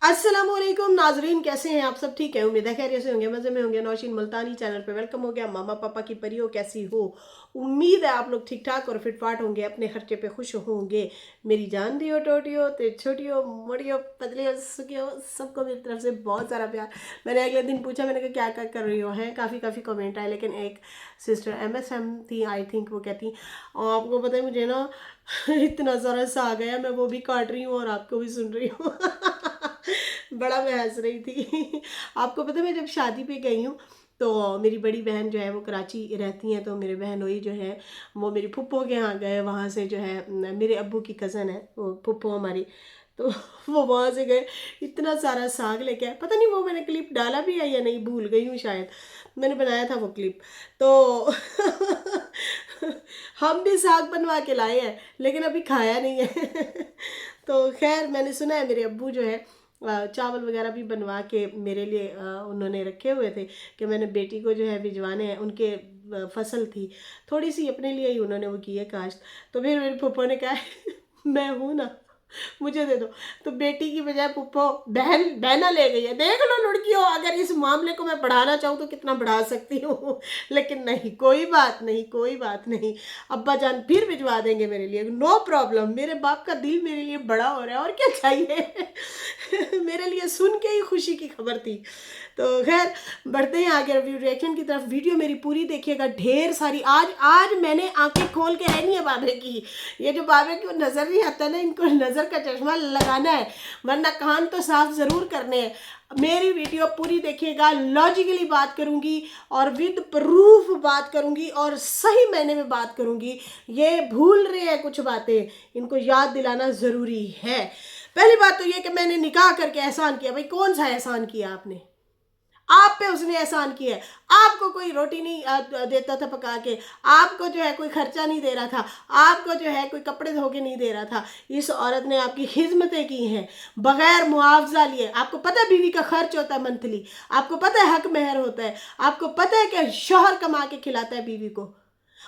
अस्सलामुअलैकुम नाजरीन, कैसे हैं आप सब? ठीक है, उम्मीद है खैरियत से होंगे, मज़े में होंगे। नौशीन मुल्तानी चैनल पे वेलकम हो गया। मामा पापा की परियो कैसी हो? उम्मीद है आप लोग ठीक ठाक और फिटफाट होंगे, अपने खर्चे पे खुश होंगे। मेरी जान दियो टोटियो ते छोटियो मोटियो पतलियो सुखियो, सबको मेरी तरफ से बहुत सारा प्यार। मैंने अगले दिन पूछा, मैंने कहा क्या क्या कर रही हो? हैं काफ़ी कमेंट आए, लेकिन एक सिस्टर MSM थी, आई थिंक, वो कहती आपको पता है मुझे ना इतना सारा सा आ गया, मैं वो भी काट रही हूँ और आपको भी सुन रही हूँ। बड़ा मैं हंस रही थी। आपको पता है मैं जब शादी पे गई हूँ तो मेरी बड़ी बहन जो है वो कराची रहती हैं, तो मेरे बहनोई जो है वो मेरी फुप्पो के यहाँ गए। वहाँ से जो है मेरे अब्बू की कज़न है वो फुप्पो हमारी, तो वो वहाँ से गए, इतना सारा साग लेके आए। पता नहीं वो मैंने क्लिप डाला भी है या नहीं, भूल गई हूँ शायद। मैंने बनाया था वो क्लिप तो हम भी साग बनवा के लाए हैं, लेकिन अभी खाया नहीं है। तो खैर मैंने सुना है मेरे अब्बू जो है चावल वगैरह भी बनवा के मेरे लिए उन्होंने रखे हुए थे कि मैंने बेटी को जो है भिजवाने हैं। उनके फसल थी थोड़ी सी, अपने लिए ही उन्होंने वो की है काश्त। तो फिर मेरे पप्पा ने कहा मैं हूँ ना, मुझे दे दो। तो बेटी की बजाय पुप्पो बहना ले गई है। देख लो लड़कियों, अगर इस मामले को मैं बढ़ाना चाहूँ तो कितना बढ़ा सकती हूँ। लेकिन नहीं, कोई बात नहीं, कोई बात नहीं, अब्बा जान फिर भिजवा देंगे मेरे लिए, नो प्रॉब्लम। मेरे बाप का दिल मेरे लिए बड़ा हो रहा है, और क्या चाहिए। मेरे लिए सुन के ही खुशी की खबर थी। तो खैर बढ़ते हैं आगे रिएक्शन की तरफ। वीडियो मेरी पूरी देखिएगा, ढेर सारी। आज आज मैंने आंखें खोल के रहनी है बाबे की। ये जो बाबे की नज़र नहीं आता ना, इनको नज़र का चश्मा लगाना है, वरना कान तो साफ ज़रूर करने हैं। मेरी वीडियो पूरी देखिएगा, लॉजिकली बात करूंगी और विद प्रूफ बात करूंगी और सही मायने में बात करूंगी। ये भूल रहे हैं कुछ बातें, इनको याद दिलाना ज़रूरी है। पहली बात तो ये कि मैंने निकाह करके एहसान किया। भाई कौन सा एहसान किया आपने? आप पे उसने एहसान किया है। आपको कोई रोटी नहीं देता था पका के, आपको जो है कोई खर्चा नहीं दे रहा था, आपको जो है कोई कपड़े धो के नहीं दे रहा था। इस औरत ने आपकी खिदमतें की हैं बगैर मुआवजा लिए। आपको पता है बीवी का खर्च होता है मंथली, आपको पता है हक मेहर होता है, आपको पता है कि शौहर कमा के खिलाता है बीवी को,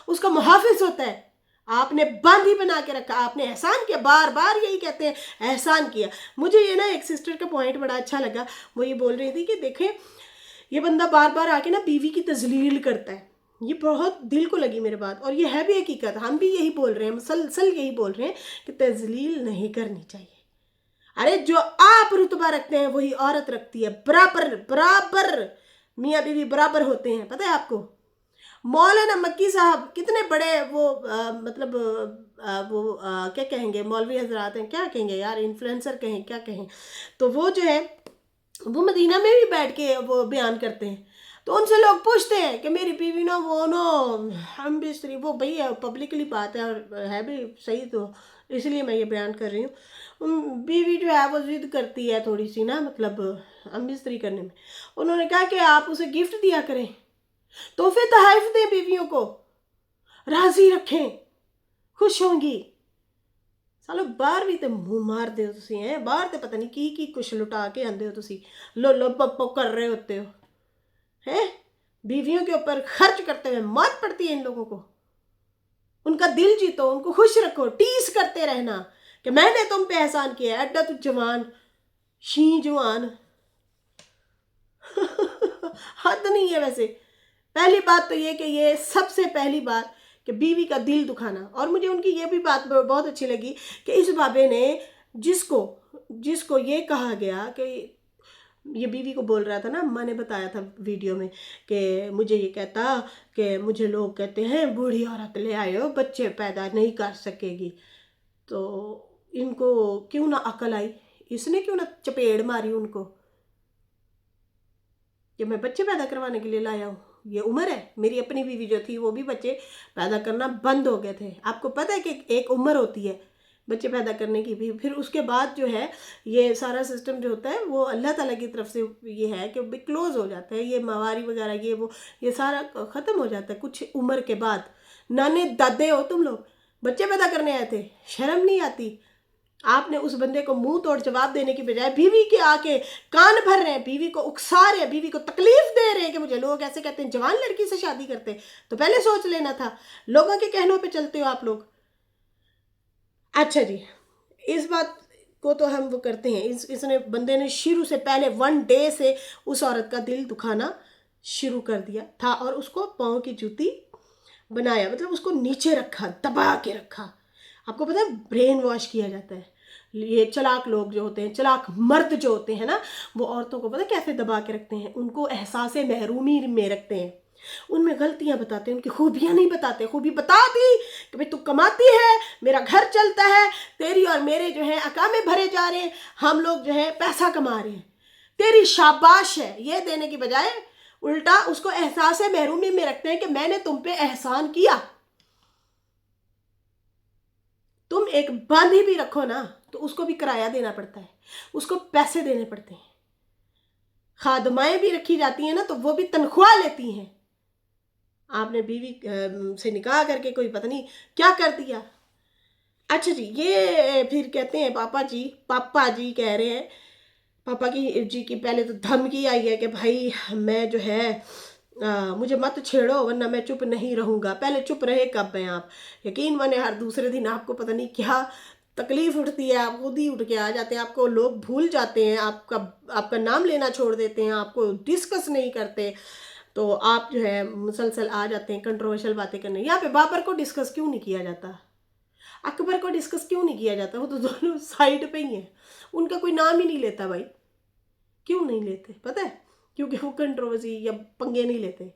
उसका मुहाफिज होता है। आपने बंद ही बना के रखा, आपने एहसान किया। बार बार यही कहते हैं एहसान किया। मुझे ये ना एक सिस्टर का पॉइंट बड़ा अच्छा लगा। वो ये बोल रही थी कि देखें ये बंदा बार बार आके ना बीवी की तजलील करता है। ये बहुत दिल को लगी मेरे बात, और ये है भी हकीकत। हम भी यही बोल रहे हैं, मुसलसल यही बोल रहे हैं कि तजलील नहीं करनी चाहिए। अरे जो आप रुतबा रखते हैं वही औरत रखती है, बराबर बराबर। मियाँ बीवी बराबर होते हैं, पता है आपको? मौलाना मक्की साहब कितने बड़े वो मतलब क्या कहेंगे, मौलवी हजरात हैं, क्या कहेंगे यार, इन्फ्लुएंसर कहें क्या कहें। तो वो जो है वो मदीना में भी बैठ के वो बयान करते हैं। तो उनसे लोग पूछते हैं कि मेरी बीवी ना वो नो हम भी स्त्री, वो भैया पब्लिकली बात है और है भी सही, तो इसलिए मैं ये बयान कर रही हूँ। बीवी जो है वो जिद करती है थोड़ी सी ना, मतलब हम भी स्त्री करने में। उन्होंने कहा कि आप उसे गिफ्ट दिया करें, तोहफे तहफ़ दें, बीवियों को राजी रखें, खुश होंगी। सालो बाहर भी तो मुंह मार दे तुसी हैं, बाहर तो पता नहीं की कुछ लुटा के आंदे हो तुसी, लो लो पप्पो कर रहे होते हो हैं। बीवियों के ऊपर खर्च करते हुए मौत पड़ती है इन लोगों को। उनका दिल जीतो, उनको खुश रखो, टीस करते रहना कि मैंने तुम पे एहसान किया है। अड्डा तू जवान शी जवान। हद नहीं है वैसे। पहली बात तो ये कि ये सबसे पहली बात कि बीवी का दिल दुखाना। और मुझे उनकी ये भी बात बहुत अच्छी लगी कि इस बाबे ने जिसको जिसको ये कहा गया कि ये बीवी को बोल रहा था ना, अम्मा ने बताया था वीडियो में कि मुझे ये कहता कि मुझे लोग कहते हैं बूढ़ी औरत ले आए हो, बच्चे पैदा नहीं कर सकेगी। तो इनको क्यों ना अकल आई, इसने क्यों ना चपेड़ मारी उनको कि मैं बच्चे पैदा करवाने के लिए लाया हूँ। ये उम्र है। मेरी अपनी बीवी जो थी वो भी बच्चे पैदा करना बंद हो गए थे। आपको पता है कि एक उम्र होती है बच्चे पैदा करने की भी, फिर उसके बाद जो है ये सारा सिस्टम जो होता है वो अल्लाह ताला की तरफ से ये है कि भी क्लोज हो जाता है, ये माहवारी वगैरह ये सारा ख़त्म हो जाता है कुछ उम्र के बाद। नाने दादे हो तुम लोग, बच्चे पैदा करने आए थे, शर्म नहीं आती? आपने उस बंदे को मुंह तोड़ जवाब देने की बजाय बीवी के आके कान भर रहे हैं, बीवी को उकसा रहे हैं, बीवी को तकलीफ दे रहे हैं कि मुझे लोग ऐसे कहते हैं जवान लड़की से शादी करते। तो पहले सोच लेना था। लोगों के कहनों पे चलते हो आप लोग। अच्छा जी, इस बात को तो हम वो करते हैं, इसने बंदे ने शुरू से पहले 1 डे से उस औरत का दिल दुखाना शुरू कर दिया था और उसको पाँव की जूती बनाया, मतलब उसको नीचे रखा, दबा के रखा। आपको पता है ब्रेन वॉश किया जाता है। ये चालाक लोग जो होते हैं, चालाक मर्द जो होते हैं ना, वो औरतों को पता है कैसे दबा के रखते हैं, उनको एहसास महरूमी में रखते हैं, उनमें गलतियां बताते हैं, उनकी खूबियां नहीं बताते। खूबी बता दी कि भाई तू कमाती है, मेरा घर चलता है, तेरी और मेरे जो है अकामे भरे जा रहे हैं, हम लोग जो है पैसा कमा रहे हैं, तेरी शाबाश है, ये देने की बजाय उल्टा उसको एहसास महरूमी में रखते हैं कि मैंने तुम पे एहसान किया। तुम एक बांधी भी रखो ना तो उसको भी किराया देना पड़ता है, उसको पैसे देने पड़ते हैं। खादमाएं भी रखी जाती हैं ना तो वो भी तनख्वाह लेती हैं। आपने बीवी से निकाह करके कोई पता नहीं क्या कर दिया। अच्छा जी, ये फिर कहते हैं पापा जी कह रहे हैं, पापा की जी की पहले तो धमकी आई है कि भाई मैं जो है मुझे मत छेड़ो वरना मैं चुप नहीं रहूँगा। पहले चुप रहे कब हैं आप? यकीन माने हर दूसरे दिन आपको पता नहीं क्या तकलीफ उठती है, आप खुद ही उठ के आ जाते हैं, आपको लोग भूल जाते हैं, आपका नाम लेना छोड़ देते हैं, आपको डिस्कस नहीं करते, तो आप जो है मुसलसल आ जाते हैं कंट्रोवर्शियल बातें करने। यहाँ पे बाबर को डिस्कस क्यों नहीं किया जाता, अकबर को डिस्कस क्यों नहीं किया जाता? वो तो दोनों साइड पे ही हैं, उनका कोई नाम ही नहीं लेता भाई। क्यों नहीं लेते पता है? क्योंकि वो कंट्रोवर्सी या पंगे नहीं लेते।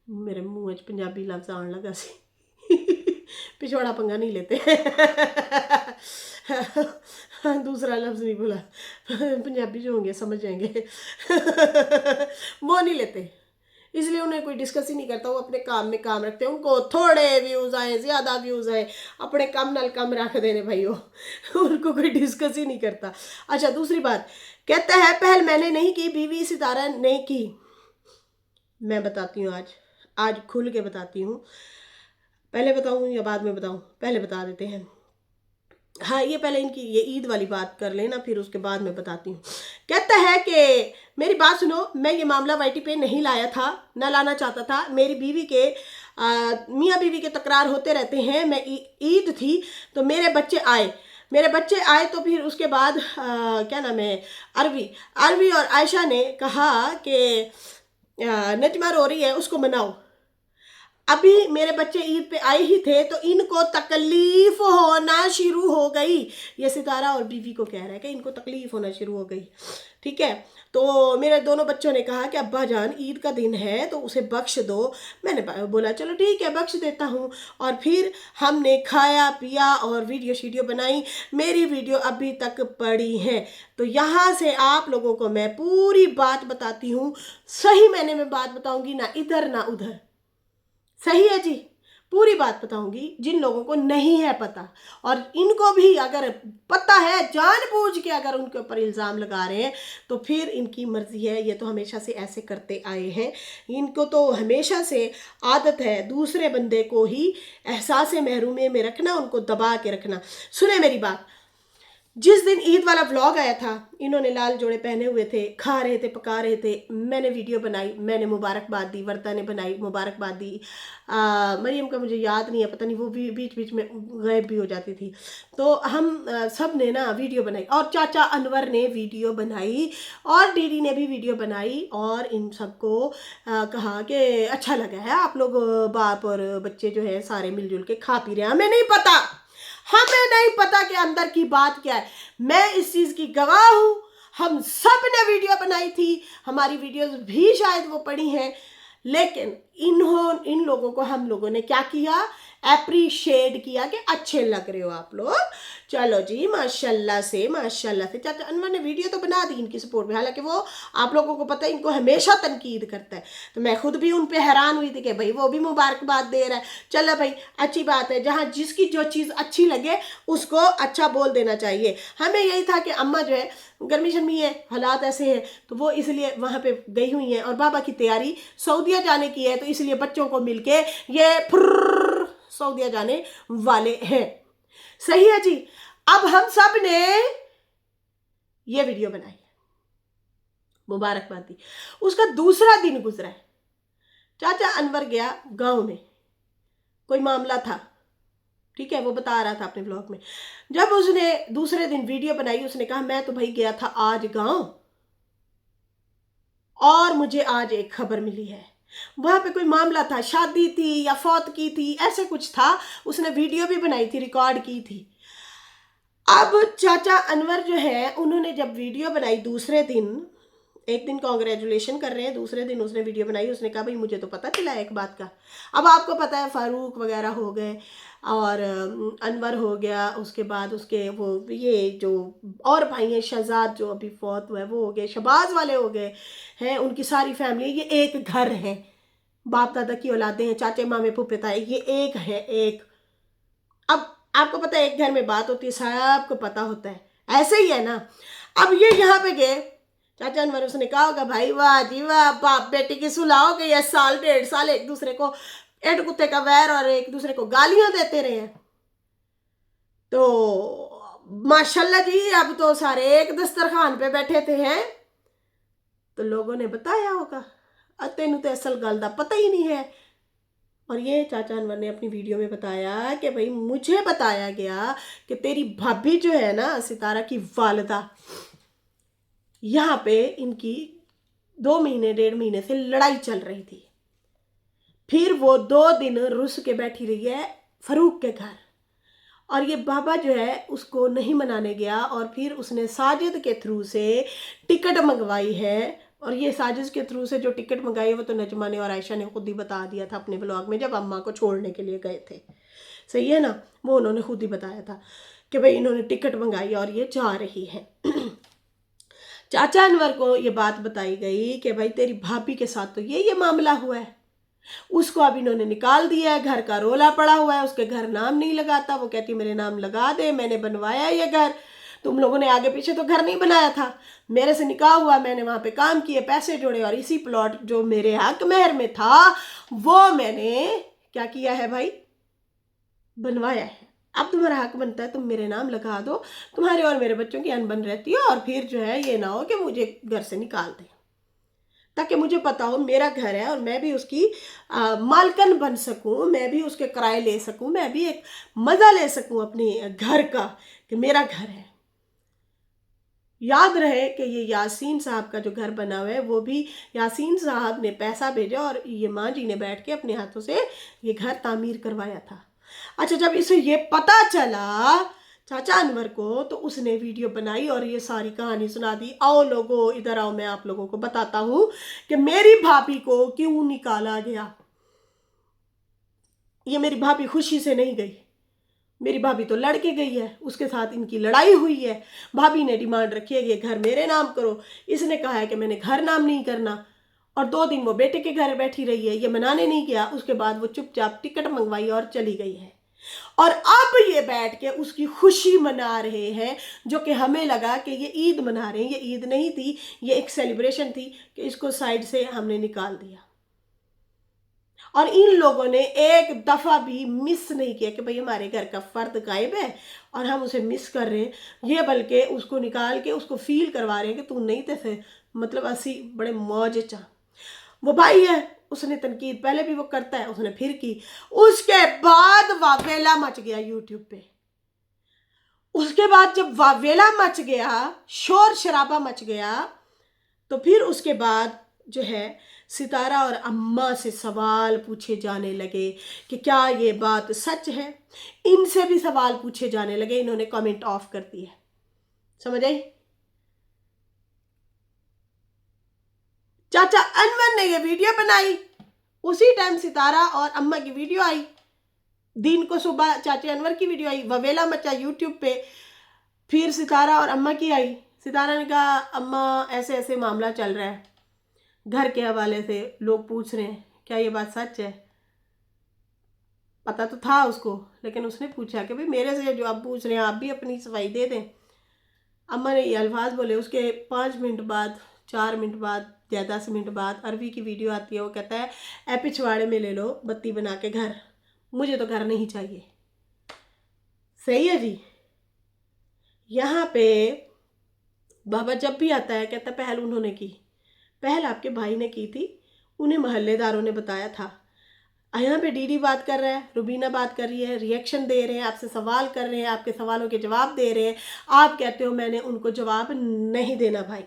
मेरे मुँह च पंजाबी लफ्ज़ आने लगा सी पिछवाड़ा पंगा नहीं लेते दूसरा लफ्ज़ नहीं बोला, पंजाबी जो होंगे समझ जाएंगे वो नहीं लेते, इसलिए उन्हें कोई डिस्कस ही नहीं करता। वो अपने काम में काम रखते हैं, उनको थोड़े व्यूज़ आए ज़्यादा व्यूज़ आए अपने कम नल कम रख देने भाई, वो उनको कोई डिस्कस ही नहीं करता। अच्छा दूसरी बात, कहता है पहल मैंने नहीं की, बीवी सितारा ने की। मैं बताती हूँ आज खुल के बताती हूँ। पहले बताऊँ या बाद में बताऊँ? पहले बता देते हैं। हाँ, ये पहले इनकी ये ईद वाली बात कर लेना, फिर उसके बाद मैं बताती हूँ। कहता है कि मेरी बात सुनो, मैं ये मामला वाईटी पे नहीं लाया था, ना लाना चाहता था। मेरी बीवी के मियाँ बीवी के तकरार होते रहते हैं। मैं ईद थी तो मेरे बच्चे आए तो फिर उसके बाद क्या नाम है, अरवी और आयशा ने कहा कि नजमा रो रही है उसको मनाओ। अभी मेरे बच्चे ईद पे आए ही थे तो इनको तकलीफ होना शुरू हो गई। ये सितारा और बीवी को कह रहा है कि इनको तकलीफ होना शुरू हो गई, ठीक है। तो मेरे दोनों बच्चों ने कहा कि अब्बा जान ईद का दिन है तो उसे बख्श दो। मैंने बोला चलो ठीक है बख्श देता हूँ। और फिर हमने खाया पिया और वीडियो बनाई। मेरी वीडियो अभी तक पड़ी है। तो यहाँ से आप लोगों को मैं पूरी बात बताती हूँ, सही मैंने में बात बताऊँगी, ना इधर ना उधर। सही है जी, पूरी बात बताऊंगी जिन लोगों को नहीं है पता, और इनको भी अगर पता है जानबूझ के अगर उनके ऊपर इल्ज़ाम लगा रहे हैं तो फिर इनकी मर्जी है। ये तो हमेशा से ऐसे करते आए हैं, इनको तो हमेशा से आदत है दूसरे बंदे को ही एहसास महरूमी में रखना, उनको दबा के रखना। सुने मेरी बात, जिस दिन ईद वाला व्लॉग आया था, इन्होंने लाल जोड़े पहने हुए थे, खा रहे थे, पका रहे थे, मैंने वीडियो बनाई, मैंने मुबारकबाद दी, वर्ता ने बनाई मुबारकबाद दी। मरियम का मुझे याद नहीं है, पता नहीं वो भी बीच बीच में गायब भी हो जाती थी। तो हम सब ने ना वीडियो बनाई, और चाचा अनवर ने वीडियो बनाई, और दीदी ने भी वीडियो बनाई, और इन सबको कहा कि अच्छा लगा है, आप लोग बाप और बच्चे जो है सारे मिलजुल के खा पी रहे हैं। हमें नहीं पता कि अंदर की बात क्या है। मैं इस चीज़ की गवाह हूँ, हम सब ने वीडियो बनाई थी, हमारी वीडियोस भी शायद वो पड़ी हैं, लेकिन इन लोगों को हम लोगों ने क्या किया, एप्रिशिएट किया कि अच्छे लग रहे हो आप लोग, चलो जी माशाल्लाह से चाचा अनवर ने वीडियो तो बना दी इनकी सपोर्ट में। हालांकि वो आप लोगों को पता है इनको हमेशा तनकीद करता है, तो मैं खुद भी उन पे हैरान हुई थी कि भाई वो भी मुबारकबाद दे रहा है। चलो भाई अच्छी बात है, जहाँ जिसकी जो चीज़ अच्छी लगे उसको अच्छा बोल देना चाहिए। हमें यही था कि अम्मा जो है गर्मी शर्मी है, हालात ऐसे हैं, तो वो इसलिए वहाँ पे गई हुई हैं, और बाबा की तैयारी सऊदीया जाने की है, तो इसलिए बच्चों को मिलके ये सऊदीया जाने वाले हैं। सही है जी। अब हम सब ने ये वीडियो बनाई, मुबारकबाद दी, उसका दूसरा दिन गुजरा है, चाचा अनवर गया गांव में, कोई मामला था, ठीक है, वो बता रहा था अपने ब्लॉग में। जब उसने दूसरे दिन वीडियो बनाई, उसने कहा मैं तो भाई गया था आज गांव और मुझे आज एक खबर मिली है। वहां पे कोई मामला था, शादी थी या फौत की थी, ऐसे कुछ था। उसने वीडियो भी बनाई थी, रिकॉर्ड की थी। अब चाचा अनवर जो है, उन्होंने जब वीडियो बनाई दूसरे दिन, एक दिन कॉन्ग्रेचुलेशन कर रहे हैं, दूसरे दिन उसने वीडियो बनाई, उसने कहा भाई मुझे तो पता चला एक बात का। अब आपको पता है फारूक वगैरह हो गए और अनवर हो गया, उसके बाद उसके वो ये जो और भाई हैं, शहजाद जो अभी फौत हुआ है वो हो गए, शबाज वाले हो गए हैं, उनकी सारी फैमिली, ये एक घर है, बाप दादा की औलादे हैं, चाचे मामे फूफे ताए, ये एक है एक। अब आपको पता है एक घर में बात होती है, सबको पता होता है, ऐसे ही है ना। अब ये यहाँ पे गए चाचा अनवर, उसने कहा होगा भाई वाह जी वाह, बाप बेटी की सुलह हो गई है, साल 1.5 साल एक दूसरे को एड कुत्ते का वैर और एक दूसरे को गालियां देते रहे हैं। तो माशाल्लाह जी, अब तो सारे एक दस्तरखान पे बैठे थे हैं, तो लोगों ने बताया होगा, तेनू तो असल गल दा पता ही नहीं है। और ये चाचा अनवर ने अपनी वीडियो में बताया कि भाई मुझे बताया गया कि तेरी भाभी जो है ना, सितारा की वालिदा, यहाँ पे इनकी 2 महीने 1.5 महीने से लड़ाई चल रही थी। फिर वो 2 दिन रुस के बैठी रही है फरूक के घर, और ये बाबा जो है उसको नहीं मनाने गया, और फिर उसने साजिद के थ्रू से टिकट मंगवाई है। और ये साजिद के थ्रू से जो टिकट मंगाई है वो तो नजमा ने और आयशा ने खुद ही बता दिया था अपने ब्लॉग में, जब अम्मा को छोड़ने के लिए गए थे, सही है ना, वो उन्होंने खुद ही बताया था कि भाई इन्होंने टिकट मंगाई और ये जा रही है। चाचा अनवर को ये बात बताई गई कि भाई तेरी भाभी के साथ तो ये मामला हुआ है, उसको अब इन्होंने निकाल दिया है, घर का रोला पड़ा हुआ है, उसके घर नाम नहीं लगाता, वो कहती मेरे नाम लगा दे, मैंने बनवाया ये घर, तुम लोगों ने आगे पीछे तो घर नहीं बनाया था, मेरे से निकाह हुआ, मैंने वहां पे काम किए, पैसे जोड़े, और इसी प्लॉट जो मेरे हक मेहर में था वो मैंने क्या किया है भाई, बनवाया है। अब तुम्हारा हक बनता है तुम मेरे नाम लगा दो, तुम्हारे और मेरे बच्चों की अनबन रहती है, और फिर जो है ये ना हो कि मुझे घर से निकाल दें, ताकि मुझे पता हो मेरा घर है और मैं भी उसकी मालकन बन सकूं, मैं भी उसके किराए ले सकूं, मैं भी एक मज़ा ले सकूं अपने घर का कि मेरा घर है। याद रहे कि ये यासीन साहब का जो घर बना हुआ है वो भी यासीन साहब ने पैसा भेजा और ये माँ जी ने बैठ के अपने हाथों से ये घर तामीर करवाया था। अच्छा, जब इसे ये पता चला चाचा अनवर को, तो उसने वीडियो बनाई और ये सारी कहानी सुना दी। आओ लोगों इधर आओ, मैं आप लोगों को बताता हूँ कि मेरी भाभी को क्यों निकाला गया। ये मेरी भाभी खुशी से नहीं गई, मेरी भाभी तो लड़के गई है, उसके साथ इनकी लड़ाई हुई है, भाभी ने डिमांड रखी है कि ये घर मेरे नाम करो, इसने कहा है कि मैंने घर नाम नहीं करना, और 2 दिन वो बेटे के घर बैठी रही है, ये मनाने नहीं गया, उसके बाद वो चुपचाप टिकट मंगवाई और चली गई है। और अब ये बैठ के उसकी खुशी मना रहे हैं, जो कि हमें लगा कि ये ईद मना रहे हैं, ये ईद नहीं थी, ये एक सेलिब्रेशन थी कि इसको साइड से हमने निकाल दिया। और इन लोगों ने एक दफ़ा भी मिस नहीं किया कि भाई हमारे घर का फर्द गायब है और हम उसे मिस कर रहे हैं, ये बल्कि उसको निकाल के उसको फील करवा रहे हैं कि तू नहीं थे, मतलब असी बड़े मौज चा। वो भाई है, उसने तनकीद पहले भी वो करता है, उसने फिर की, उसके बाद वावेला मच गया यूट्यूब पे। उसके बाद जब वावेला मच गया, शोर शराबा मच गया, तो फिर उसके बाद जो है सितारा और अम्मा से सवाल पूछे जाने लगे कि क्या ये बात सच है। इनसे भी सवाल पूछे जाने लगे, इन्होंने कमेंट ऑफ कर दिए, समझ आई। चाचा अनवर ने ये वीडियो बनाई, उसी टाइम सितारा और अम्मा की वीडियो आई, दिन को सुबह चाचा अनवर की वीडियो आई, ववेला मचा यूट्यूब पे, फिर सितारा और अम्मा की आई। सितारा ने कहा अम्मा ऐसे ऐसे मामला चल रहा है, घर के हवाले से लोग पूछ रहे हैं क्या ये बात सच है। पता तो था उसको, लेकिन उसने पूछा कि भाई मेरे से जो आप पूछ रहे हैं आप भी अपनी सफाई दे दें। अम्मा ने ये अल्फाज बोले, उसके 5 मिनट बाद 4 मिनट बाद या 10 मिनट बाद अरवी की वीडियो आती है, वो कहता है ए पिछवाड़े में ले लो बत्ती बना के घर, मुझे तो घर नहीं चाहिए। सही है जी। यहाँ पे बाबा जब भी आता है कहता पहल उन्होंने की, पहल आपके भाई ने की थी, उन्हें मोहल्लेदारों ने बताया था। यहाँ पे डीडी बात कर रहा है, रुबीना बात कर रही है, रिएक्शन दे रहे हैं, आपसे सवाल कर रहे हैं, आपके सवालों के जवाब दे रहे हैं। आप कहते हो मैंने उनको जवाब नहीं देना भाई,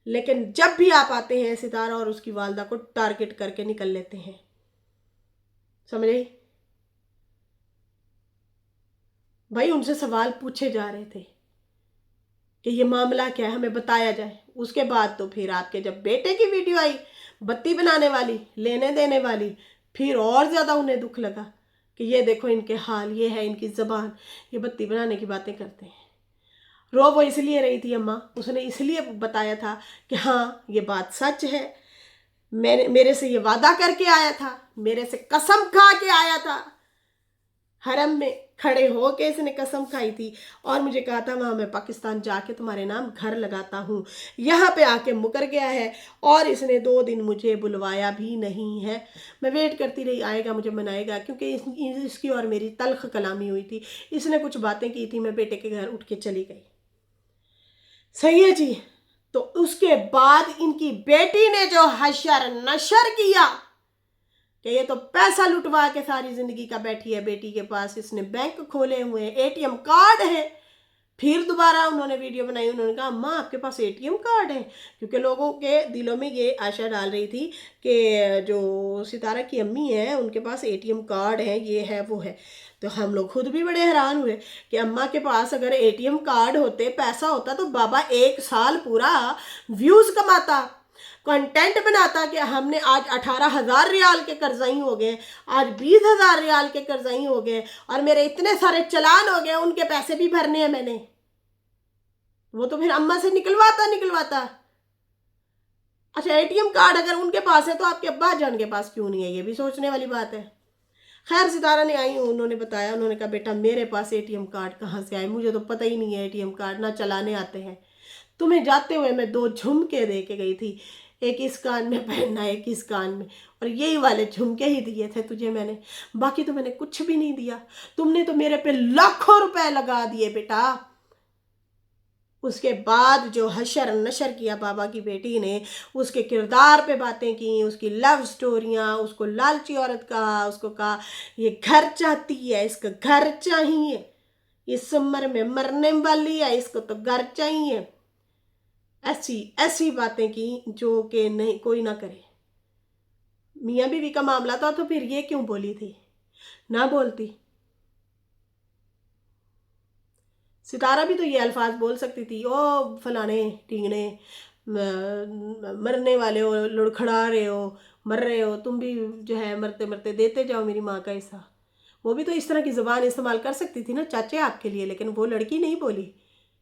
लेकिन जब भी आप आते हैं सितारा और उसकी वालदा को टारगेट करके निकल लेते हैं। समझ आई भाई? उनसे सवाल पूछे जा रहे थे कि ये मामला क्या है, हमें बताया जाए। उसके बाद तो फिर आपके जब बेटे की वीडियो आई बत्ती बनाने वाली, लेने देने वाली, फिर और ज़्यादा उन्हें दुख लगा कि ये देखो इनके हाल, ये है इनकी ज़बान, ये बत्ती बनाने की बातें करते हैं। रो वो इसलिए रही थी अम्मा, उसने इसलिए बताया था कि हाँ ये बात सच है, मेरे से ये वादा करके आया था, मेरे से कसम खा के आया था, हरम में खड़े हो के इसने कसम खाई थी और मुझे कहा था वहाँ मैं पाकिस्तान जाके तुम्हारे नाम घर लगाता हूँ। यहाँ पे आके मुकर गया है और इसने 2 दिन मुझे बुलवाया भी नहीं है। मैं वेट करती रही आएगा मुझे मनाएगा, क्योंकि इसकी और मेरी तल्ख कलामी हुई थी। इसने कुछ बातें की थी, मैं बेटे के घर उठ के चली गई। सही है जी। तो उसके बाद इनकी बेटी ने जो हशर नशर किया कि ये तो पैसा लुटवा के सारी जिंदगी का बैठी है बेटी के पास, इसने बैंक खोले हुए हैं, एटीएम कार्ड है। फिर दोबारा उन्होंने वीडियो बनाई, उन्होंने कहा अम्मा आपके पास एटीएम कार्ड है, क्योंकि लोगों के दिलों में ये आशा डाल रही थी कि जो सितारा की अम्मी है उनके पास एटीएम कार्ड है, ये है वो है। तो हम लोग खुद भी बड़े हैरान हुए कि अम्मा के पास अगर एटीएम कार्ड होते, पैसा होता, तो बाबा 1 साल पूरा व्यूज़ कमाता, कंटेंट बनाता कि हमने आज 18,000 रियाल के कर्जाई हो गए, आज 20,000 रियाल के कर्जाई हो गए और मेरे इतने सारे चलान हो गए, उनके पैसे भी भरने हैं मैंने। वो तो फिर अम्मा से निकलवाता। अच्छा, एटीएम कार्ड अगर उनके पास है तो आपके अब्बा जान के पास क्यों नहीं है? ये भी सोचने वाली बात है। खैर सितारा ने आई, उन्होंने बताया, उन्होंने कहा बेटा मेरे पास एटीएम कार्ड कहाँ से आए, मुझे तो पता ही नहीं है एटीएम कार्ड ना चलाने आते हैं। तुम्हें जाते हुए मैं 2 झुमके दे के गई थी, एक इस कान में पहनना, एक इस कान में, और यही वाले झुमके ही दिए थे तुझे मैंने, बाकी तो मैंने कुछ भी नहीं दिया। तुमने तो मेरे पे लाखों रुपए लगा दिए बेटा। उसके बाद जो हशर नशर किया बाबा की बेटी ने, उसके किरदार पे बातें की, उसकी लव स्टोरियाँ, उसको लालची औरत कहा, उसको कहा ये घर चाहती है, इसको घर चाहिए, इस उम्र में मरने वाली है, इसको तो घर चाहिए। ऐसी बातें की जो कि नहीं कोई ना करे। मियाँ बीवी का मामला था तो फिर ये क्यों बोली थी? ना बोलती। सितारा भी तो ये अल्फाज बोल सकती थी, ओ फलाने टींगने, मरने वाले हो, लुड़खड़ा रहे हो, मर रहे हो, तुम भी जो है मरते मरते देते जाओ मेरी माँ का हिस्सा। वो भी तो इस तरह की ज़बान इस्तेमाल कर सकती थी ना चाचे आपके लिए, लेकिन वो लड़की नहीं बोली।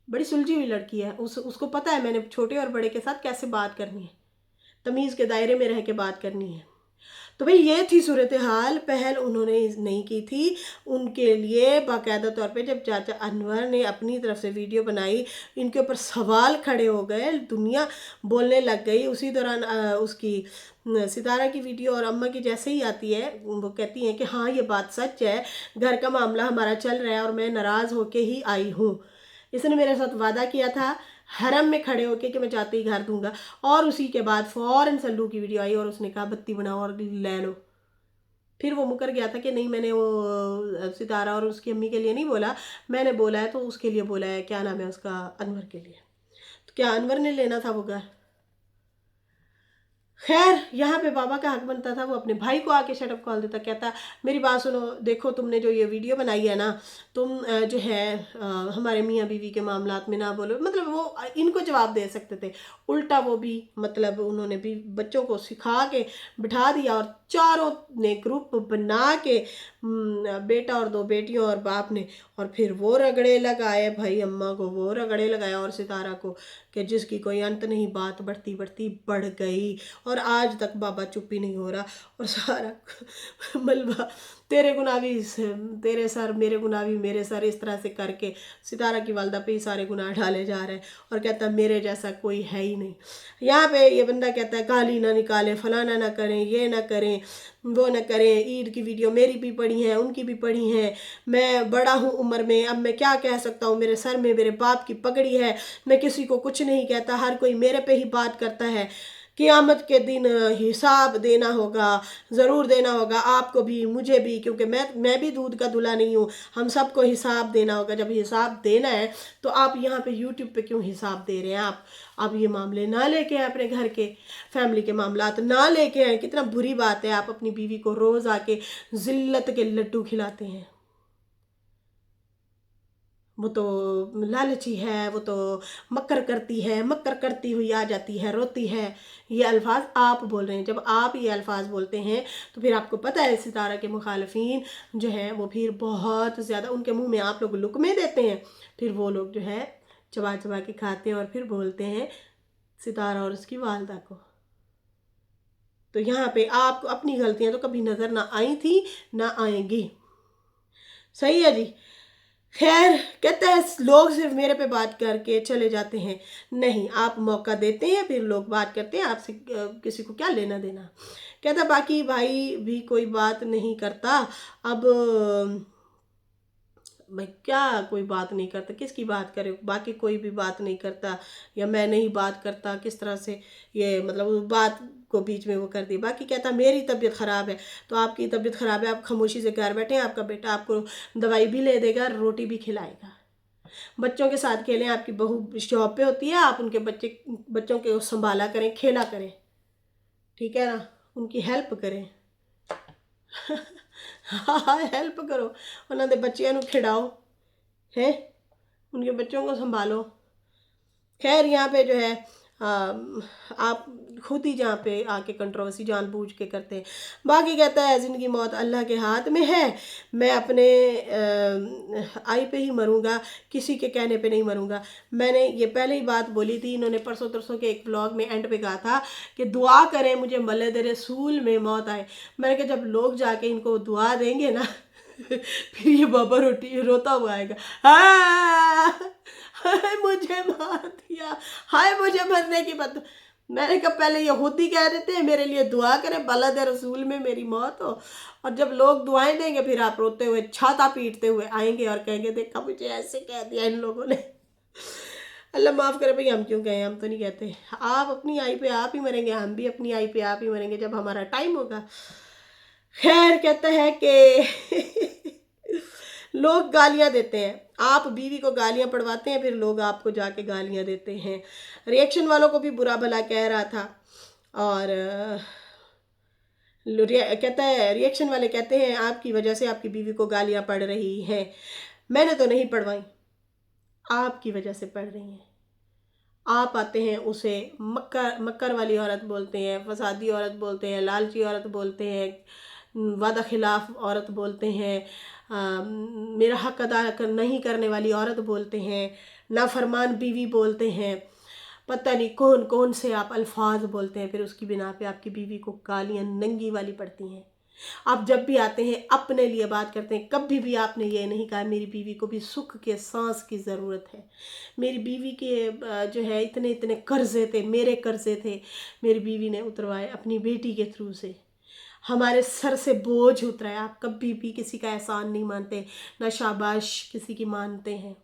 बड़ी सुलझी हुई लड़की है, उसको पता है मैंने छोटे और बड़े के साथ कैसे बात करनी है, तमीज़ के दायरे में रह के बात करनी है। तो भाई ये थी सूरत हाल। पहल उन्होंने नहीं की थी। उनके लिए बाकायदा तौर पे जब चाचा अनवर ने अपनी तरफ से वीडियो बनाई, इनके ऊपर सवाल खड़े हो गए, दुनिया बोलने लग गई। उसी दौरान उसकी सितारा की वीडियो और अम्मा की जैसे ही आती है, वो कहती हैं कि हाँ ये बात सच है, घर का मामला हमारा चल रहा है और मैं नाराज़ होके ही आई हूँ। इसने मेरे साथ वादा किया था हरम में खड़े होके कि मैं जाते ही घर दूंगा, और उसी के बाद फ़ौरन सल्लू की वीडियो आई और उसने कहा बत्ती बनाओ और ले लो। फिर वो मुकर गया था कि नहीं मैंने वो सितारा और उसकी अम्मी के लिए नहीं बोला, मैंने बोला है तो उसके लिए बोला है, क्या नाम है उसका, अनवर के लिए। तो क्या अनवर ने लेना था वो घर? खैर यहाँ पे बाबा का हक बनता था, वो अपने भाई को आके शटअप कॉल देता, कहता मेरी बात सुनो, देखो तुमने जो ये वीडियो बनाई है ना, तुम जो है हमारे मियाँ बीवी के मामलात में ना बोलो। मतलब वो इनको जवाब दे सकते थे, उल्टा वो भी मतलब उन्होंने भी बच्चों को सिखा के बिठा दिया और चारों ने ग्रुप बना के बेटा और 2 बेटियों और बाप ने, और फिर वो रगड़े लगाए भाई, अम्मा को वो रगड़े लगाया और सितारा को, कि जिसकी कोई अंत नहीं। बात बढ़ती बढ़ती बढ़ गई और आज तक बाबा चुप ही नहीं हो रहा। और सारा मलबा तेरे गुनाह तेरे सर, मेरे गुनाह मेरे सर, इस तरह से करके सितारा की वालदा पे ही सारे गुनाह डाले जा रहे हैं और कहता है मेरे जैसा कोई है ही नहीं। यहाँ पे ये बंदा कहता है गाली ना निकालें, फलाना ना करें, ये ना करें, वो ना करें। ईद की वीडियो मेरी भी पड़ी हैं, उनकी भी पड़ी हैं। मैं बड़ा हूँ उम्र में, अब मैं क्या कह सकता हूँ, मेरे सर में मेरे बाप की पगड़ी है, मैं किसी को कुछ नहीं कहता, हर कोई मेरे पे ही बात करता है। क़यामत के दिन हिसाब देना होगा, ज़रूर देना होगा आपको भी मुझे भी, क्योंकि मैं भी दूध का दूल्हा नहीं हूँ, हम सबको हिसाब देना होगा। जब हिसाब देना है तो आप यहाँ पे यूट्यूब पे क्यों हिसाब दे रहे हैं? आप ये मामले ना लेके आए, अपने घर के फैमिली के मामलात ना लेके आए। कितना बुरी बात है, आप अपनी बीवी को रोज़ आके ज़िल्लत के लड्डू खिलाते हैं। वो तो लालची है, वो तो मक्कर करती है, मक्कर करती हुई आ जाती है, रोती है। ये अल्फाज आप बोल रहे हैं। जब आप ये अल्फाज बोलते हैं तो फिर आपको पता है सितारा के मुखालफिन जो हैं वो फिर बहुत ज़्यादा उनके मुंह में आप लोग लुकमे देते हैं, फिर वो लोग जो है चबा चबा के खाते हैं और फिर बोलते हैं सितारा और उसकी वालदा को। तो यहाँ पे आपको अपनी गलतियाँ तो कभी नज़र ना आई थी ना आएंगी। सही है जी। खैर, कहते हैं लोग सिर्फ मेरे पे बात करके चले जाते हैं। नहीं, आप मौका देते हैं फिर लोग बात करते हैं, आपसे किसी को क्या लेना देना। कहता बाकी भाई भी कोई बात नहीं करता। अब मैं क्या, कोई बात नहीं करता, किसकी बात करे? बाकी कोई भी बात नहीं करता या मैं नहीं बात करता, किस तरह से ये मतलब उस बात को बीच में वो कर दी। बाकी कहता मेरी तबीयत ख़राब है, तो आपकी तबीयत ख़राब है, आप खामोशी से घर बैठे हैं, आपका बेटा आपको दवाई भी ले देगा, रोटी भी खिलाएगा। बच्चों के साथ खेलें, आपकी बहू शॉप पे होती है, आप उनके बच्चों के संभाला करें, खेला करें, ठीक है ना, उनकी हेल्प करें। हाँ, हेल्प करो, उन्होंने बच्चियों को खिलाओ है, उनके बच्चों को संभालो। खैर यहाँ पे जो है आप खुद ही जहाँ पे आके कंट्रोवर्सी जानबूझ के करते हैं। बाकी कहता है ज़िंदगी मौत अल्लाह के हाथ में है, मैं अपने आई पे ही मरूंगा, किसी के कहने पे नहीं मरूंगा। मैंने ये पहले ही बात बोली थी, इन्होंने परसों तरसों के एक व्लॉग में एंड पे कहा था कि दुआ करें मुझे मलद रसूल में मौत आए। मैंने कहा जब लोग जाके इनको दुआ देंगे ना फिर ये बाबा रोता हुआ आएगा, हाय मुझे मार दिया, हाय मुझे मरने की बात। मैंने कहा पहले यहूदी कह देते हैं मेरे लिए दुआ करें बलद रसूल में मेरी मौत हो, और जब लोग दुआएं देंगे फिर आप रोते हुए छाता पीटते हुए आएंगे और कहेंगे देखा मुझे ऐसे कह दिया इन लोगों ने। अल्लाह माफ़ करे भाई, हम क्यों कहें, हम तो नहीं कहते। आप अपनी आई पे आप ही मरेंगे, हम भी अपनी आई पे आप ही मरेंगे जब हमारा टाइम होगा। खैर कहता है कि लोग गालियां देते हैं, आप बीवी को गालियां पड़वाते हैं, फिर लोग आपको जाके गालियां देते हैं। रिएक्शन वालों को भी बुरा भला कह रहा था, और कहता है रिएक्शन वाले कहते हैं आपकी वजह से आपकी बीवी को गालियां पड़ रही हैं। मैंने तो नहीं पढ़वाई, आपकी वजह से पढ़ रही हैं। आप आते हैं उसे मक्कर मक्कर वाली औरत बोलते हैं, फसादी औरत बोलते हैं, लालची औरत बोलते हैं, वादा खिलाफ औरत बोलते हैं, मेरा हक अदा नहीं करने वाली औरत बोलते हैं, नाफरमान बीवी बोलते हैं, पता नहीं कौन कौन से आप अल्फाज बोलते हैं। फिर उसकी बिना पे आपकी बीवी को गालियाँ नंगी वाली पड़ती हैं। आप जब भी आते हैं अपने लिए बात करते हैं, कभी भी आपने ये नहीं कहा मेरी बीवी को भी सुख के सांस की ज़रूरत है, मेरी बीवी के जो है इतने इतने कर्जे थे, मेरे कर्जे थे, मेरी बीवी ने उतरवाए अपनी बेटी के थ्रू से, हमारे सर से बोझ उतरा है। आप कभी भी किसी का एहसान नहीं मानते, ना शाबाश किसी की मानते हैं।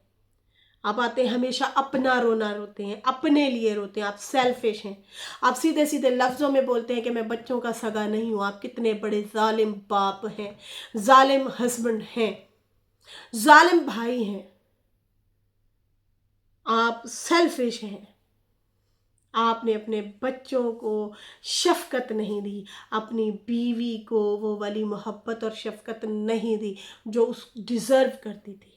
आप आते हैं हमेशा अपना रोना रोते हैं, अपने लिए रोते हैं, आप सेल्फिश हैं। आप सीधे सीधे लफ्ज़ों में बोलते हैं कि मैं बच्चों का सगा नहीं हूँ। आप कितने बड़े जालिम बाप हैं, जालिम हस्बैंड हैं, जालिम भाई हैं, आप सेल्फिश हैं। आपने अपने बच्चों को शफ़क़त नहीं दी, अपनी बीवी को वो वाली मोहब्बत और शफ़क़त नहीं दी जो उस डिज़र्व करती थी।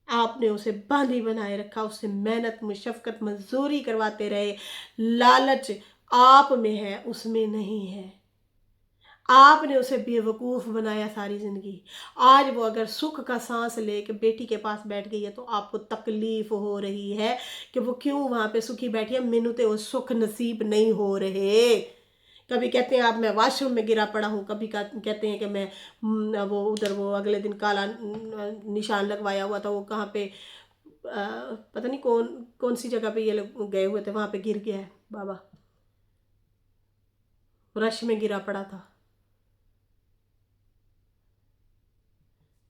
आपने उसे बांधी बनाए रखा, उससे मेहनत मुशक्क़त मजदूरी करवाते रहे। लालच आप में है, उसमें नहीं है। आपने उसे बेवकूफ़ बनाया सारी ज़िंदगी। आज वो अगर सुख का सांस लेके बेटी के पास बैठ गई है तो आपको तकलीफ़ हो रही है कि वो क्यों वहाँ पे सुखी बैठी है। मैनू तो वो सुख नसीब नहीं हो रहे। कभी कहते हैं आप मैं वॉशरूम में गिरा पड़ा हूँ, कभी कहते हैं कि मैं वो उधर वो अगले दिन काला निशान लगवाया हुआ था, वो कहाँ पे पता नहीं कौन कौन सी जगह पे ये लोग गए हुए थे, वहाँ पे गिर गया है बाबा, रश में गिरा पड़ा था।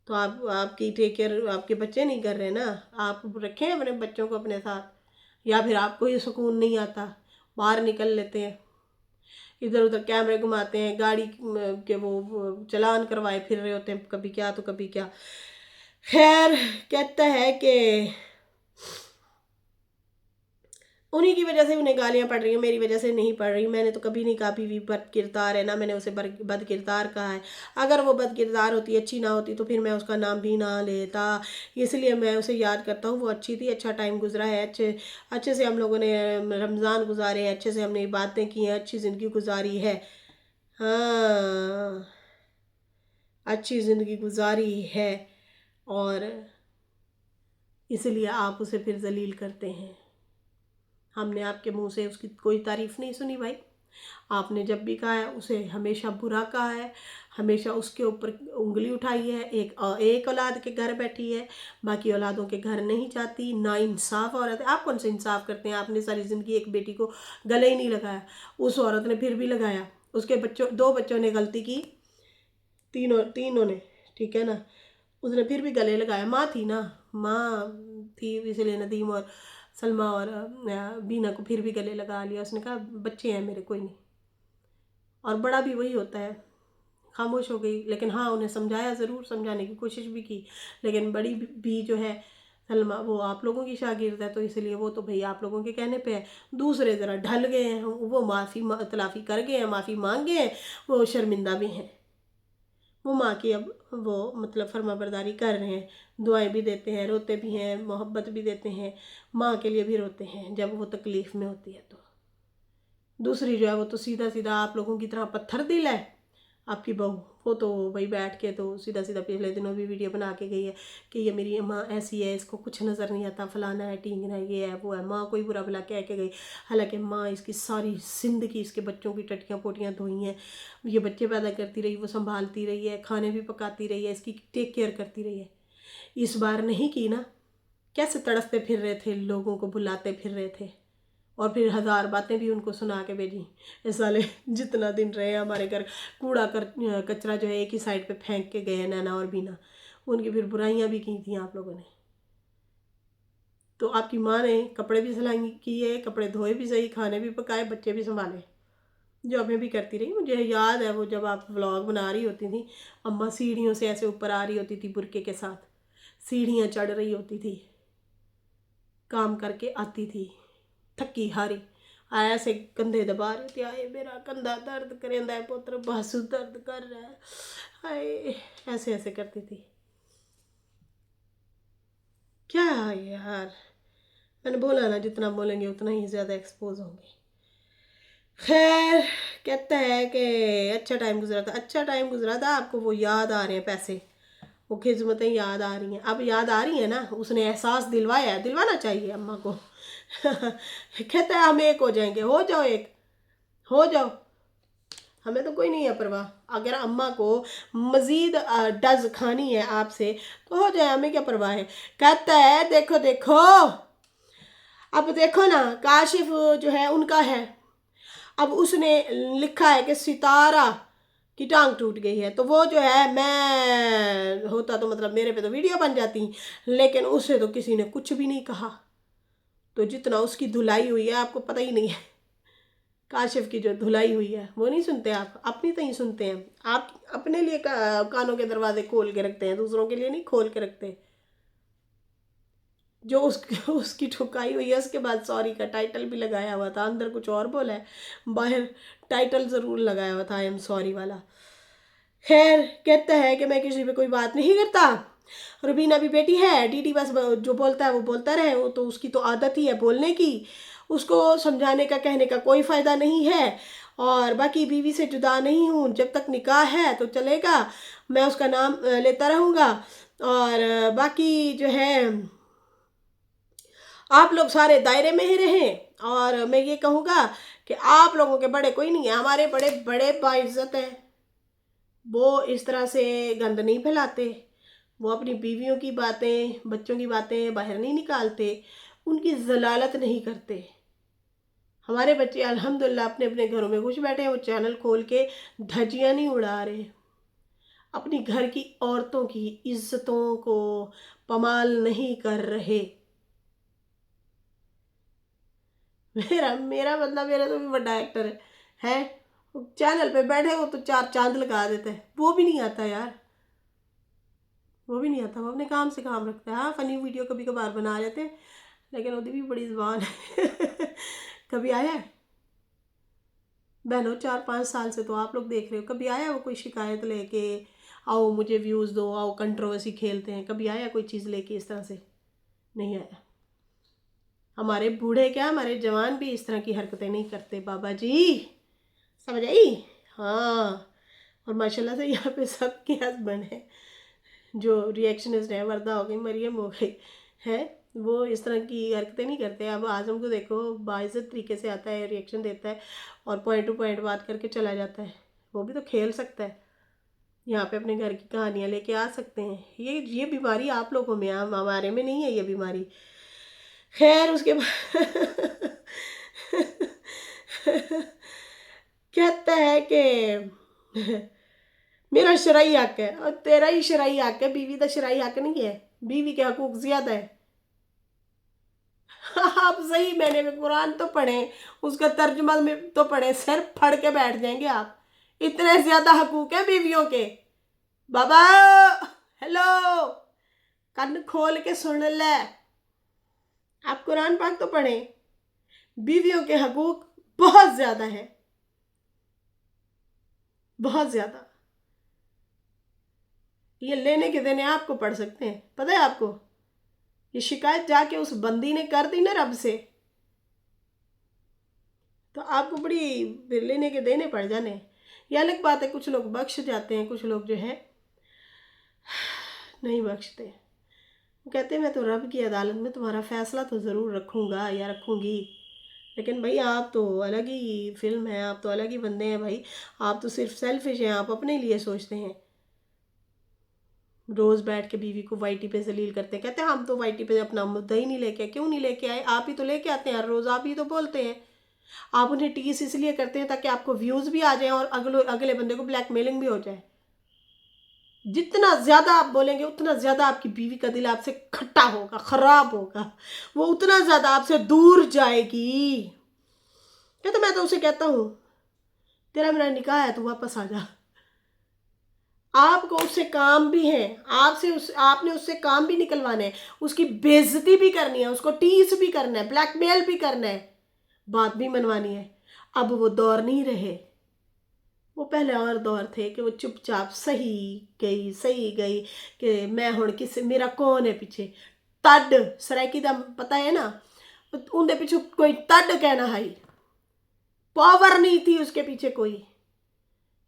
तो आपकी टेक केयर आपके बच्चे नहीं कर रहे ना, आप रखें अपने बच्चों को अपने साथ, या फिर आपको ये सुकून नहीं आता बाहर निकल लेते हैं, इधर उधर कैमरे घुमाते हैं, गाड़ी के वो चालान करवाए फिर रहे होते हैं, कभी क्या तो कभी क्या। खैर कहता है कि उन्हीं की वजह से उन्हें गालियां पड़ रही हैं, मेरी वजह से नहीं पड़ रही। मैंने तो कभी नहीं कहा बीवी बद किरदार है, ना मैंने उसे बद किरदार कहा है। अगर वो बद किरदार होती, अच्छी ना होती तो फिर मैं उसका नाम भी ना लेता। इसलिए मैं उसे याद करता हूँ, वो अच्छी थी, अच्छा टाइम गुजरा है, अच्छे अच्छे से हम लोगों ने रमज़ान गुजारे हैं, अच्छे से हमने बातें की हैं, अच्छी ज़िंदगी गुजारी है। हाँ, अच्छी ज़िंदगी गुजारी है, और इसलिए आप उसे फिर जलील करते हैं। हमने आपके मुंह से उसकी कोई तारीफ़ नहीं सुनी भाई। आपने जब भी कहा है उसे हमेशा बुरा कहा है, हमेशा उसके ऊपर उंगली उठाई है। एक औलाद के घर बैठी है, बाकी औलादों के घर नहीं जाती। ना इंसाफ औरत है। आप कौन से इंसाफ करते हैं? आपने सारी ज़िंदगी एक बेटी को गले ही नहीं लगाया, उस औरत ने फिर भी लगाया। उसके बच्चों, 2 बच्चों ने गलती की, तीनों ने, ठीक है ना, उसने फिर भी गले लगाया। माँ थी ना, माँ थी, इसलिए नदीम और सलमा और बीना को फिर भी गले लगा लिया। उसने कहा बच्चे हैं मेरे, कोई नहीं। और बड़ा भी वही होता है, खामोश हो गई। लेकिन हाँ, उन्हें समझाया ज़रूर, समझाने की कोशिश भी की। लेकिन बड़ी भी जो है सलमा, वो आप लोगों की शागिर्द है, तो इसलिए वो तो भाई आप लोगों के कहने पे है। दूसरे ज़रा ढल गए हैं, वो माफ़ी तलाफ़ी कर गए हैं, माफ़ी मांग गए हैं, वो शर्मिंदा भी हैं। वो माँ की अब वो मतलब फर्माबरदारी कर रहे हैं, दुआएं भी देते हैं, रोते भी हैं, मोहब्बत भी देते हैं, माँ के लिए भी रोते हैं जब वो तकलीफ़ में होती है। तो दूसरी जो है वो तो सीधा सीधा आप लोगों की तरह पत्थर दिल है, आपकी बहू। वो तो वही बैठ के तो सीधा सीधा पिछले दिनों भी वीडियो बना के गई है कि ये मेरी माँ ऐसी है, इसको कुछ नज़र नहीं आता, फलाना है, टींगना है, ये है, वो है। माँ को ही बुरा भला कह के गई। हालांकि माँ इसकी सारी ज़िंदगी इसके बच्चों की टटियाँ पोटियाँ धोई हैं, ये बच्चे पैदा करती रही, वो संभालती रही है, खाने भी पकाती रही है, इसकी टेक केयर करती रही है। इस बार नहीं की ना, कैसे तड़पते फिर रहे थे, लोगों को बुलाते फिर रहे थे, और फिर 1000 बातें भी उनको सुना के भेजी। इस साले जितना दिन रहे हमारे घर, कचरा जो है एक ही साइड पे फेंक के गए नैना और बीना। उनकी फिर बुराइयां भी की थी आप लोगों ने। तो आपकी माँ ने कपड़े भी सिलाई किए, कपड़े धोए भी सही, खाने भी पकाए, बच्चे भी संभाले, जो हमें भी करती रही। मुझे याद है वो जब आप व्लॉग बना रही होती थी, अम्मा सीढ़ियों से ऐसे ऊपर आ रही होती थी बुरके के साथ, सीढ़ियाँ चढ़ रही होती थी, काम करके आती थी थकी हारी, आया से कंधे दबा रही थी, आए मेरा कंधा दर्द करेंदा है पुत्र, बासु दर्द कर रहा है, हाय, ऐसे ऐसे करती थी। क्या है यार, मैंने बोला ना जितना बोलेंगे उतना ही ज़्यादा एक्सपोज होंगे। खैर कहता है कि अच्छा टाइम गुजरा था, अच्छा टाइम गुजरा था, आपको वो याद आ रहे हैं पैसे, वो खिदमतें याद आ रही हैं। अब याद आ रही हैं ना, उसने एहसास दिलवाया है, दिलवाना चाहिए अम्मा को। कहता है हम एक हो जाएंगे, हो जाओ एक, हो जाओ, हमें तो कोई नहीं है परवाह। अगर अम्मा को मज़ीद डज खानी है आपसे तो हो जाए, हमें क्या परवाह है। कहता है देखो देखो, अब देखो ना, काशिफ जो है उनका है, अब उसने लिखा है कि सितारा की टांग टूट गई है, तो वो जो है, मैं होता तो मतलब मेरे पे तो वीडियो बन जाती, लेकिन उसे तो किसी ने कुछ भी नहीं कहा। तो जितना उसकी धुलाई हुई है आपको पता ही नहीं है। काशिफ की जो धुलाई हुई है वो नहीं सुनते आप, अपनी तो ही सुनते हैं आप। अपने लिए कानों के दरवाजे खोल के रखते हैं, दूसरों के लिए नहीं खोल के रखते। जो उसकी ठुकाई हुई है, उसके बाद सॉरी का टाइटल भी लगाया हुआ था, अंदर कुछ और बोला है, बाहर टाइटल ज़रूर लगाया हुआ था, आई एम सॉरी वाला। खैर कहता है कि मैं किसी पे कोई बात नहीं करता, रुबीना भी बेटी है, डीडी बस जो बोलता है वो बोलता रहे, वो तो उसकी तो आदत ही है बोलने की, उसको समझाने का कहने का कोई फ़ायदा नहीं है। और बाकी बीवी से जुदा नहीं हूँ, जब तक निकाह है तो चलेगा, मैं उसका नाम लेता रहूँगा। और बाकी जो है आप लोग सारे दायरे में ही रहें। और मैं ये कहूँगा कि आप लोगों के बड़े कोई नहीं है, हमारे बड़े बड़े बाइज्जत हैं, वो इस तरह से गंद नहीं फैलाते, वो अपनी बीवियों की बातें, बच्चों की बातें बाहर नहीं निकालते, उनकी जलालत नहीं करते। हमारे बच्चे अल्हम्दुलिल्लाह अपने अपने घरों में खुश बैठे हैं, वो चैनल खोल के धज्जियां नहीं उड़ा रहे, अपनी घर की औरतों की इज्जतों को पमाल नहीं कर रहे। मेरा मेरा बंदा मेरे तो भी बड़ा एक्टर है चैनल पे बैठे हो तो 4 चांद लगा देता है, वो भी नहीं आता यार, वो भी नहीं आता, वो अपने काम से काम रखता है। हाँ फनी वीडियो कभी कभार बना लेते हैं, लेकिन उसकी भी बड़ी जुबान है। कभी आया है बहनों, 4-5 साल से तो आप लोग देख रहे हो, कभी आया वो कोई शिकायत लेके आओ मुझे व्यूज़ दो, आओ कंट्रोवर्सी खेलते हैं, कभी आया कोई चीज़ लेके इस तरह से? नहीं आया। हमारे बूढ़े क्या, हमारे जवान भी इस तरह की हरकतें नहीं करते बाबा जी, समझ आई? हाँ। और माशाल्लाह से यहाँ पे सबके हस्बैंड हैं जो रिएक्शनिस्ट है, वर्दा हो गई, मरियम हो गई है, वो इस तरह की हरकतें नहीं करते। अब आज़म को देखो, बाइज्जत तरीके से आता है, रिएक्शन देता है और पॉइंट टू पॉइंट बात करके चला जाता है। वो भी तो खेल सकता है, यहाँ पे अपने घर की कहानियाँ लेके आ सकते हैं। ये बीमारी आप लोगों में, हमारे में नहीं है ये बीमारी। खैर उसके बाद कहता है कि मेरा शरई हक है और तेरा ही शरई हक है, बीवी का शरई हक नहीं है, बीवी के हकूक ज्यादा है। आप सही मैंने में कुरान तो पढ़े, उसका तर्जुमा में तो पढ़े, सिर फड़ के बैठ जाएंगे आप, इतने ज्यादा हकूक है बीवियों के। बाबा हेलो, कान खोल के सुन ले, आप कुरान पाक तो पढ़े, बीवियों के हकूक बहुत ज्यादा है, बहुत ज्यादा। ये लेने के देने आपको पड़ सकते हैं, पता है आपको? ये शिकायत जाके उस बंदी ने कर दी ना रब से, तो आपको बड़ी लेने के देने पड़ जाने। ये अलग बात है, कुछ लोग बख्श जाते हैं, कुछ लोग जो है नहीं बख्शते। वो कहते हैं मैं तो रब की अदालत में तुम्हारा फैसला तो ज़रूर रखूँगा या रखूँगी, लेकिन भाई आप तो अलग ही फिल्म है, आप तो अलग ही बंदे हैं भाई, आप तो सिर्फ सेल्फिश हैं, आप अपने लिए सोचते हैं। रोज़ बैठ के बीवी को वाईटी पे जलील करते हैं, कहते हैं हम तो वाईटी पे अपना मुद्दा ही नहीं लेके आए। क्यों नहीं लेके आए? आप ही तो लेके आते हैं हर रोज़, आप ही तो बोलते हैं। आप उन्हें टीस इसलिए करते हैं ताकि आपको व्यूज़ भी आ जाए और अगले बंदे को ब्लैकमेलिंग भी हो जाए। जितना ज़्यादा आप बोलेंगे उतना ज़्यादा आपकी बीवी का दिल आपसे खट्टा होगा, ख़राब होगा, वो उतना ज़्यादा आपसे दूर जाएगी। कहते मैं तो उसे कहता हूँ तेरा मेरा निकाह है, तू वापस आ जा। आपको उससे काम भी है, आपने उससे काम भी निकलवाना है, उसकी बेइज्जती भी करनी है, उसको टीस भी करना है, ब्लैकमेल भी करना है, बात भी मनवानी है। अब वो दौर नहीं रहे, वो पहले और दौर थे कि वो चुपचाप सही गई कि मैं हुण किस मेरा कौन है पीछे तड सराइकी का पता है ना, उनके पीछे कोई तड कहना है, पावर नहीं थी उसके पीछे कोई।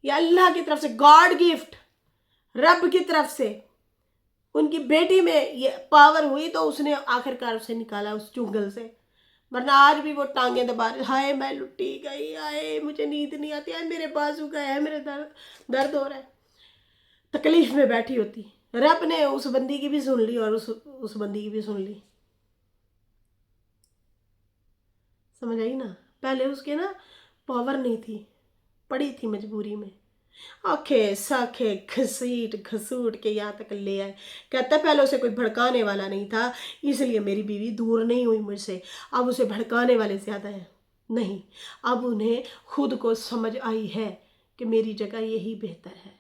ये अल्लाह की तरफ से गॉड गिफ्ट, रब की तरफ से उनकी बेटी में ये पावर हुई तो उसने आखिरकार उसे निकाला उस चुंगल से, वरना आज भी वो टांगे दबा रहे, हाय मैं लुटी गई, हाय मुझे नींद नहीं आती, हाय मेरे बाजू गए है, मेरे दर्द हो रहा है, तकलीफ में बैठी होती। रब ने उस बंदी की भी सुन ली और उस बंदी की भी सुन ली, समझ आई ना? पहले उसके ना पावर नहीं थी, पड़ी थी मजबूरी में, आखे साखे घसीट घसूट के यहाँ तक ले आए। कहता पहले उसे कोई भड़काने वाला नहीं था, इसलिए मेरी बीवी दूर नहीं हुई मुझसे, अब उसे भड़काने वाले ज़्यादा हैं। नहीं, अब उन्हें खुद को समझ आई है कि मेरी जगह यही बेहतर है।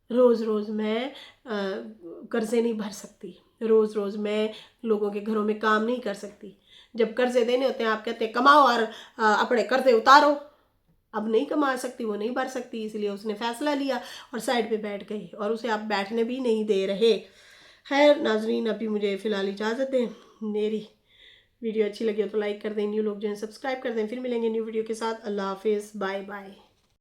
रोज़ रोज़ मैं कर्ज़े नहीं भर सकती, रोज़ रोज़ मैं लोगों के घरों में काम नहीं कर सकती। जब कर्ज़े देने होते हैं आप कहते हैं कमाओ और अपने कर्ज़े उतारो, अब नहीं कमा सकती, वो नहीं भर सकती, इसलिए उसने फ़ैसला लिया और साइड पे बैठ गई और उसे आप बैठने भी नहीं दे रहे। खैर नाजरीन, अभी मुझे फ़िलहाल इजाज़त दें। मेरी वीडियो अच्छी लगी हो तो लाइक कर दें, न्यू लोग जो हैं सब्सक्राइब कर दें। फिर मिलेंगे न्यू वीडियो के साथ। अल्लाह हाफिज़, बाय बाय।